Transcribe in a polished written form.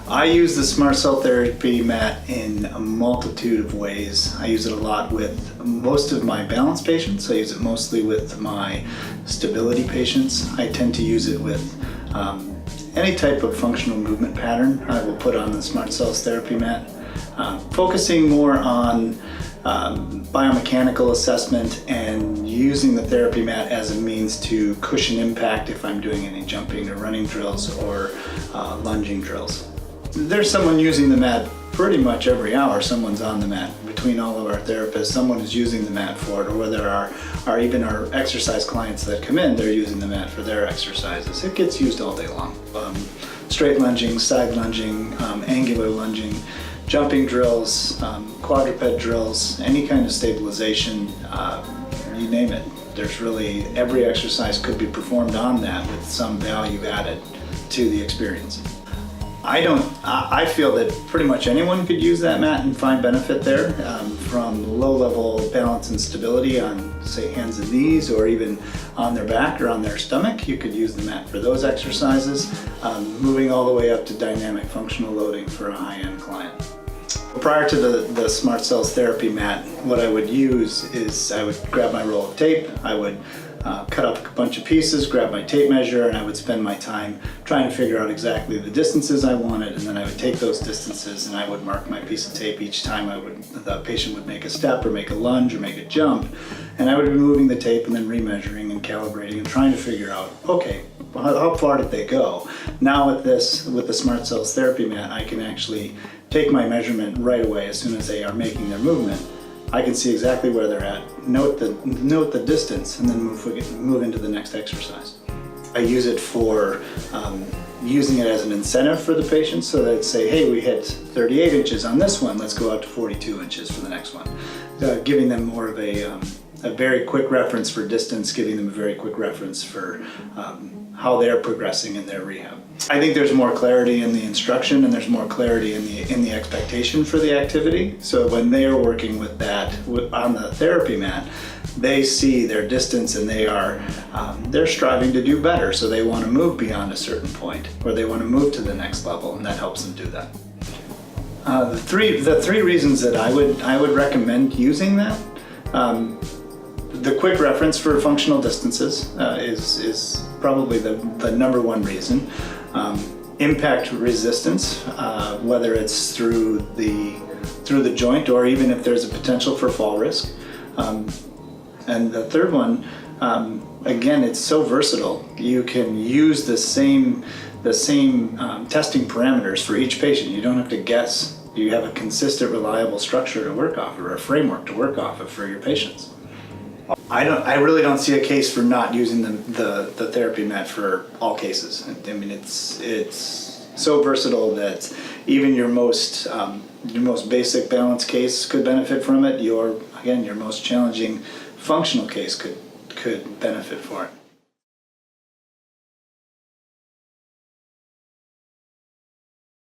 I use the SmartCells Therapy Mat in a multitude of ways. I use it a lot with most of my balance patients. I use it mostly with my stability patients. I tend to use it with any type of functional movement pattern. I will put on the SmartCells Therapy Mat, focusing more on biomechanical assessment and using the therapy mat as a means to cushion impact if I'm doing any jumping or running drills or lunging drills. There's someone using the mat pretty much every hour. Someone's on the mat. Between all of our therapists, someone is using the mat for it, or whether even our exercise clients that come in, they're using the mat for their exercises. It gets used all day long. Straight lunging, side lunging, angular lunging, jumping drills, quadruped drills, any kind of stabilization, you name it. There's really, every exercise could be performed on that with some value added to the experience. I feel that pretty much anyone could use that mat and find benefit there, from low-level balance and stability on, say, hands and knees, or even on their back or on their stomach. You could use the mat for those exercises, moving all the way up to dynamic functional loading for a high-end client. Prior to the SmartCells Therapy Mat, what I would use is I would grab my roll of tape, I would cut up a bunch of pieces, grab my tape measure, and I would spend my time trying to figure out exactly the distances I wanted, and then I would take those distances and I would mark my piece of tape each time the patient would make a step or make a lunge or make a jump, and I would be moving the tape and then remeasuring and calibrating and trying to figure out, okay, how far did they go? Now with the SmartCells Therapy Mat, I can actually take my measurement right away as soon as they are making their movement. I can see exactly where they're at, note the distance, and then move into the next exercise. I use it for using it as an incentive for the patients, so they'd say, hey, we hit 38 inches on this one, let's go out to 42 inches for the next one. Giving them more of a very quick reference for distance, giving them a very quick reference for how they're progressing in their rehab. I think there's more clarity in the instruction, and there's more clarity in the expectation for the activity. So when they are working with that on the therapy mat, they see their distance and they're striving to do better. So they want to move beyond a certain point, or they want to move to the next level, and that helps them do that. The three reasons that I would recommend using that. The quick reference for functional distances is probably the number one reason. Impact resistance, whether it's through the joint or even if there's a potential for fall risk. And the third one, again, it's so versatile. You can use the same testing parameters for each patient. You don't have to guess. You have a consistent, reliable structure to work off, or a framework to work off of for your patients. I really don't see a case for not using the therapy mat for all cases. I mean, it's so versatile that even your most basic balance case could benefit from it. Your most challenging functional case could benefit for it.